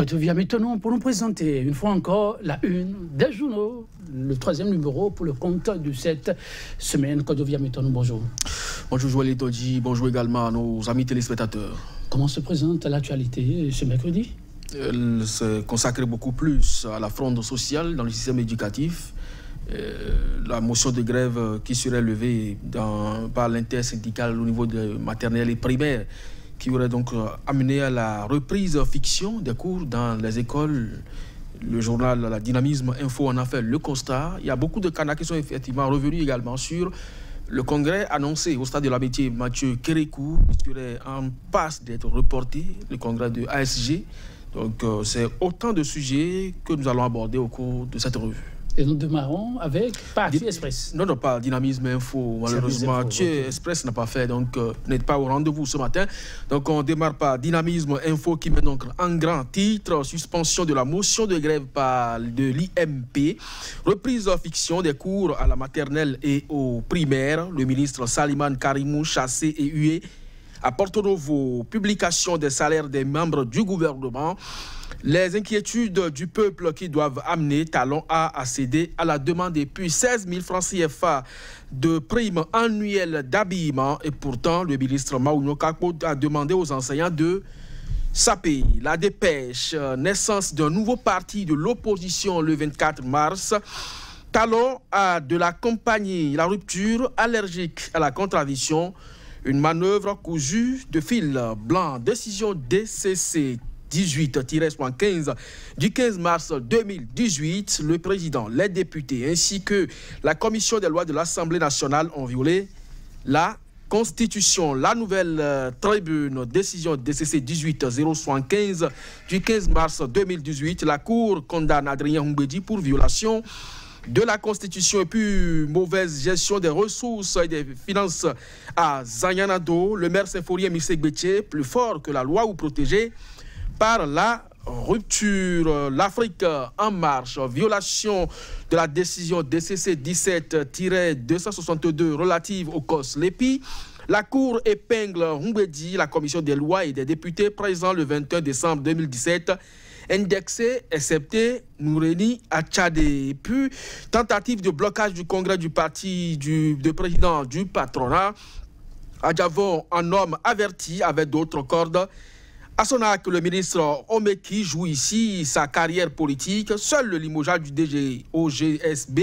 Quand vient maintenant pour nous présenter une fois encore la une des journaux, le 3e numéro pour le compte de cette semaine. Quand vient maintenant, bonjour. Bonjour Joël Todji, bonjour également à nos amis téléspectateurs. Comment se présente l'actualité ce mercredi? Elle se consacre beaucoup plus à la fronde sociale dans le système éducatif. La motion de grève qui serait levée par l'intersyndicale au niveau de maternelle et primaire, qui aurait donc amené à la reprise fiction des cours dans les écoles. Le journal La Dynamisme Info en a fait le constat. Il y a beaucoup de canards qui sont effectivement revenus également sur le congrès annoncé au stade de l'amitié Mathieu Kérékou, qui serait en passe d'être reporté, le congrès de ASG. Donc c'est autant de sujets que nous allons aborder au cours de cette revue. Et nous démarrons avec Parti Express. Non, pas Dynamisme Info. Malheureusement, Thieu Express n'a pas fait, donc n'êtes pas au rendez-vous ce matin. Donc on démarre par Dynamisme Info qui met donc en grand titre suspension de la motion de grève de l'IMP, reprise fiction des cours à la maternelle et au primaire. Le ministre Salimane Karimou chassé et hué à Porto Novo, publication des salaires des membres du gouvernement. Les inquiétudes du peuple qui doivent amener Talon A à céder à la demande des plus 16 000 francs CFA de prime annuelle d'habillement. Et pourtant, le ministre Maouno Kakpo a demandé aux enseignants de saper. La dépêche, naissance d'un nouveau parti de l'opposition le 24 mars. Talon A de la compagnie La Rupture, allergique à la contradiction. Une manœuvre cousue de fil blanc. Décision DCC 18-15 du 15 mars 2018, le président, les députés ainsi que la commission des lois de l'Assemblée nationale ont violé la Constitution. La nouvelle tribune, décision DCC 18-075 du 15 mars 2018, la Cour condamne Adrien Humbedi pour violation de la Constitution et puis mauvaise gestion des ressources et des finances à Zanyanado. Le maire Symphorien Misek Bétier, plus fort que la loi ou protégé par la rupture. L'Afrique en marche, violation de la décision DCC 17-262 relative au COS Lépi. La Cour épingle Humbedi, la commission des lois et des députés présents le 21 décembre 2017, indexé, excepté Noureni Achadé. Et puis, tentative de blocage du congrès du parti de président du patronat. Adjavon, un homme averti avec d'autres cordes. À son acte, le ministre Omeki joue ici sa carrière politique. Seul le limogeage du DG OGSB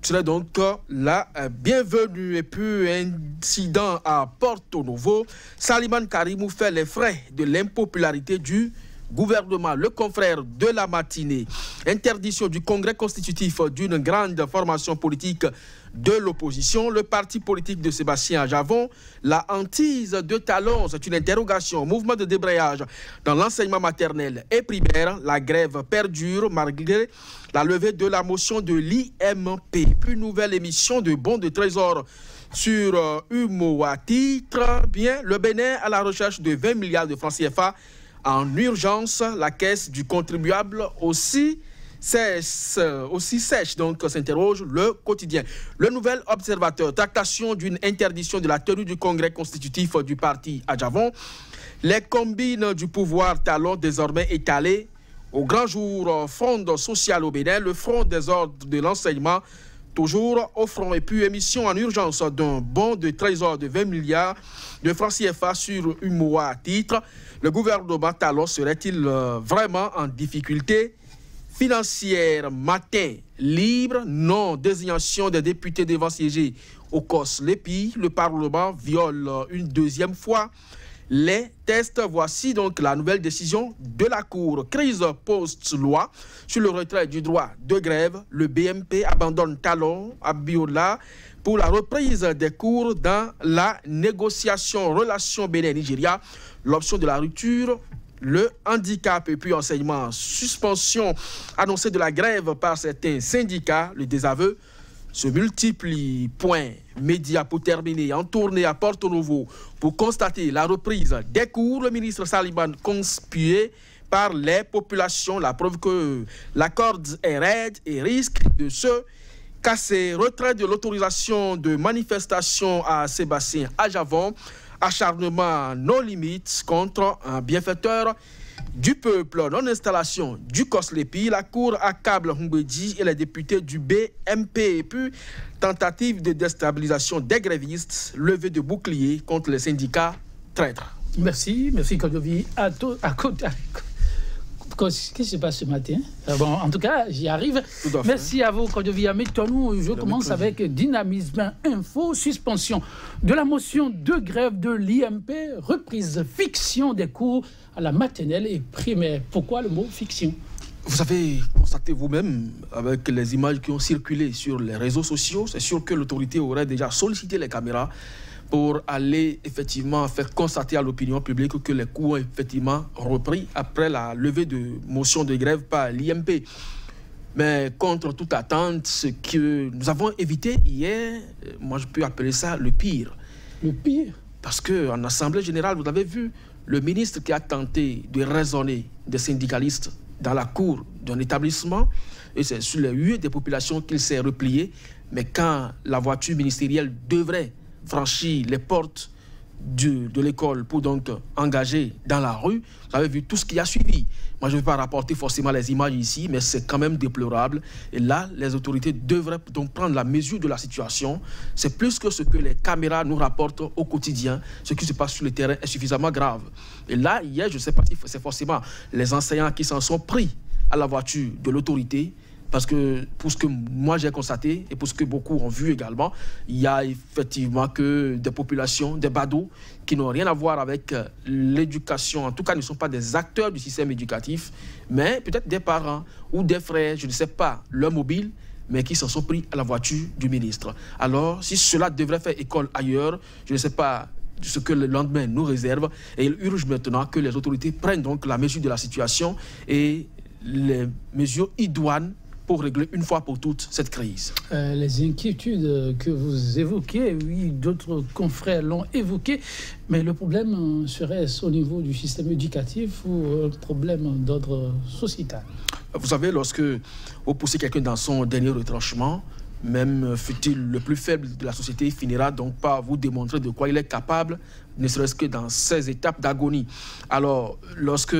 serait donc la bienvenue. Et puis, incident à Porto Novo. Salimane Karimou fait les frais de l'impopularité du gouvernement. Le confrère de la matinée. Interdiction du congrès constitutif d'une grande formation politique de l'opposition. Le parti politique de Sébastien Ajavon, la hantise de Talon, c'est une interrogation. Mouvement de débrayage dans l'enseignement maternel et primaire. La grève perdure malgré la levée de la motion de l'IMP. Puis nouvelle émission de bons de trésor sur Humo à titre. Bien, le Bénin à la recherche de 20 milliards de francs CFA en urgence. La caisse du contribuable aussi sèche, donc s'interroge le quotidien. Le nouvel observateur, tractation d'une interdiction de la tenue du congrès constitutif du parti Adjavon. Les combines du pouvoir Talon désormais étalées au grand jour. Front social au Bénin, le front des ordres de l'enseignement toujours au front. Et puis émission en urgence d'un bon de trésor de 20 milliards de francs CFA sur Humoa à titre. Le gouvernement Talon serait-il vraiment en difficulté financière? Matin libre, non. Désignation des députés devant siéger au COS Lépi. Le Parlement viole une deuxième fois les tests. Voici donc la nouvelle décision de la Cour. Crise post-loi sur le retrait du droit de grève. Le BMP abandonne Talon à Biola pour la reprise des cours dans la négociation relation Bénin-Nigeria. L'option de la rupture, le handicap et puis enseignement. Suspension annoncée de la grève par certains syndicats. Le désaveu se multiplient. Point. Média pour terminer, en tournée à Porto Novo pour constater la reprise des cours. Le ministre Salimane conspué par les populations. La preuve que la corde est raide et risque de se casser. Retrait de l'autorisation de manifestation à Sébastien Ajavon. Acharnement non limite contre un bienfaiteur du peuple, non-installation du COSLEPI, la cour accable Humbedi et les députés du BMP. Et puis, tentative de déstabilisation des grévistes, levée de boucliers contre les syndicats traîtres. Merci Kodovi. Qu'est-ce qui se passe ce matin? Bon, en tout cas, j'y arrive. Merci à vous, Kodovi. Mettons-nous, je commence avec Dynamisme Info, suspension de la motion de grève de l'IMP, reprise fiction des cours à la maternelle et primaire. Pourquoi le mot fiction? Vous avez constaté vous-même, avec les images qui ont circulé sur les réseaux sociaux, c'est sûr que l'autorité aurait déjà sollicité les caméras pour aller effectivement faire constater à l'opinion publique que les cours ont effectivement repris après la levée de motion de grève par l'IMP. Mais contre toute attente, ce que nous avons évité hier, moi je peux appeler ça le pire. Le pire? Parce qu'en Assemblée générale, vous avez vu le ministre qui a tenté de raisonner des syndicalistes dans la cour d'un établissement, et c'est sur les huées des populations qu'il s'est replié. Mais quand la voiture ministérielle devrait franchir les portes de l'école pour donc engager dans la rue, vous avez vu tout ce qui a suivi. Moi, je ne vais pas rapporter forcément les images ici, mais c'est quand même déplorable. Et là, les autorités devraient donc prendre la mesure de la situation. C'est plus que ce que les caméras nous rapportent au quotidien. Ce qui se passe sur le terrain est suffisamment grave. Et là, hier, je ne sais pas si c'est forcément les enseignants qui s'en sont pris à la voiture de l'autorité. Parce que pour ce que moi j'ai constaté et pour ce que beaucoup ont vu également, il y a effectivement que des populations, des badauds qui n'ont rien à voir avec l'éducation, en tout cas ne sont pas des acteurs du système éducatif, mais peut-être des parents ou des frères, je ne sais pas, leur mobile, mais qui s'en sont pris à la voiture du ministre. Alors, si cela devrait faire école ailleurs, je ne sais pas ce que le lendemain nous réserve, et il urge maintenant que les autorités prennent donc la mesure de la situation et les mesures idoines pour régler une fois pour toutes cette crise. Les inquiétudes que vous évoquez, oui, d'autres confrères l'ont évoqué, mais le problème serait-ce au niveau du système éducatif ou un problème d'ordre sociétal? Vous savez, lorsque vous poussez quelqu'un dans son dernier retranchement, même fut-il le plus faible de la société, il finira donc par vous démontrer de quoi il est capable, ne serait-ce que dans ces étapes d'agonie. Alors, lorsque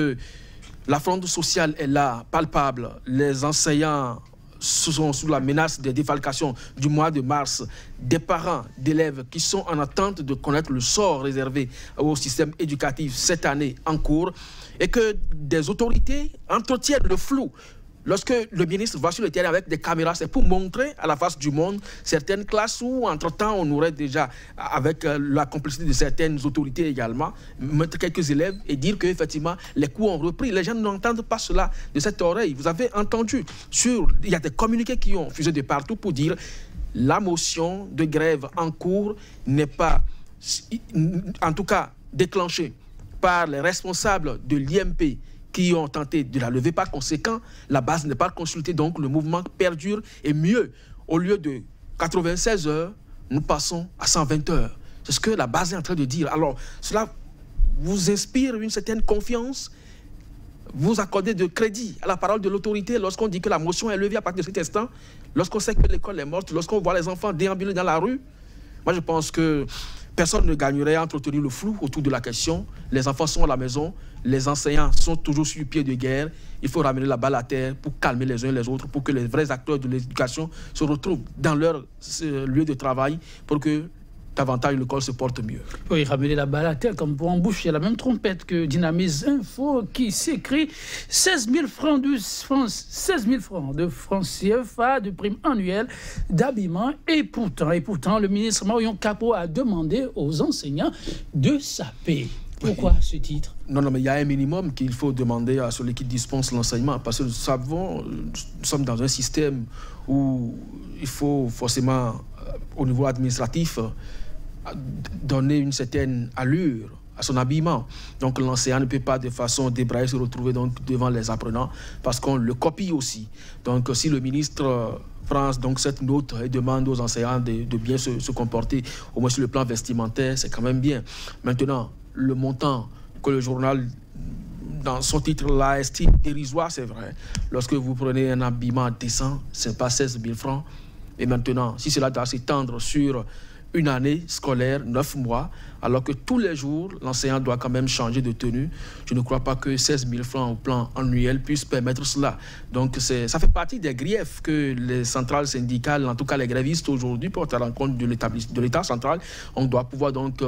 la fronde sociale est là, palpable. Les enseignants sont sous la menace des défalcations du mois de mars. Des parents d'élèves qui sont en attente de connaître le sort réservé au système éducatif cette année en cours. Et que des autorités entretiennent le flou. Lorsque le ministre va sur le terrain avec des caméras, c'est pour montrer à la face du monde certaines classes où, entre-temps, on aurait déjà, avec la complicité de certaines autorités également, mettre quelques élèves et dire qu'effectivement, les cours ont repris. Les gens n'entendent pas cela de cette oreille. Vous avez entendu, il y a des communiqués qui ont fusé de partout pour dire la motion de grève en cours n'est pas, en tout cas, déclenchée par les responsables de l'IMP qui ont tenté de la lever. Par conséquent, la base n'est pas consultée, donc le mouvement perdure. Et mieux, au lieu de 96 heures, nous passons à 120 heures. C'est ce que la base est en train de dire. Alors, cela vous inspire une certaine confiance, vous accordez de crédit à la parole de l'autorité lorsqu'on dit que la motion est levée à partir de cet instant, lorsqu'on sait que l'école est morte, lorsqu'on voit les enfants déambuler dans la rue. Moi, je pense que personne ne gagnerait à entretenir le flou autour de la question. Les enfants sont à la maison, les enseignants sont toujours sur le pied de guerre. Il faut ramener la balle à terre pour calmer les uns les autres, pour que les vrais acteurs de l'éducation se retrouvent dans leur lieu de travail, pour que davantage l'école se porte mieux. Oui, ramener la balle à terre comme pour emboucher la même trompette que Dynamisme Info qui s'écrit 16 000 francs de francs CFA de prime annuelle d'habillement. Et pourtant, le ministre Marion Capot a demandé aux enseignants de saper. Pourquoi ce titre? Non, mais il y a un minimum qu'il faut demander à celui qui dispense l'enseignement, parce que nous sommes dans un système où il faut forcément, au niveau administratif, donner une certaine allure à son habillement. Donc l'enseignant ne peut pas de façon débraillée se retrouver donc devant les apprenants, parce qu'on le copie aussi. Donc si le ministre prend donc cette note et demande aux enseignants de bien se comporter, au moins sur le plan vestimentaire, c'est quand même bien. Maintenant, le montant que le journal, dans son titre là, estime dérisoire, c'est vrai. Lorsque vous prenez un habillement décent, ce n'est pas 16 000 francs. Et maintenant, si cela doit s'étendre sur une année scolaire, 9 mois, alors que tous les jours, l'enseignant doit quand même changer de tenue. Je ne crois pas que 16 000 francs au plan annuel puissent permettre cela. Donc, ça fait partie des griefs que les centrales syndicales, en tout cas les grévistes aujourd'hui, portent à l'encontre de l'État central. On doit pouvoir donc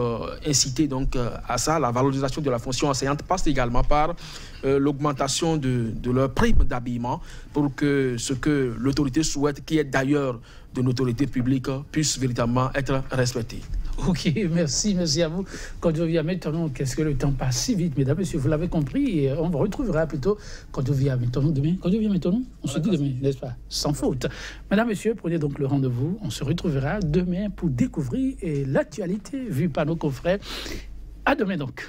inciter donc, à ça. La valorisation de la fonction enseignante passe également par l'augmentation de leur prime d'habillement pour que ce que l'autorité souhaite, qui est d'ailleurs de l'autorité publique, puisse véritablement être respecté. Ok, merci à vous. Kodjo Viamé-Tonon, qu'est-ce que le temps passe si vite, mesdames et messieurs, vous l'avez compris, et on retrouvera plutôt Kodjo Viamé-Tonon demain. Kodjo Viamé-Tonon, on se dit demain, n'est-ce pas? Sans faute. Mesdames et messieurs, prenez donc le rendez-vous. On se retrouvera demain pour découvrir l'actualité vue par nos confrères. À demain donc.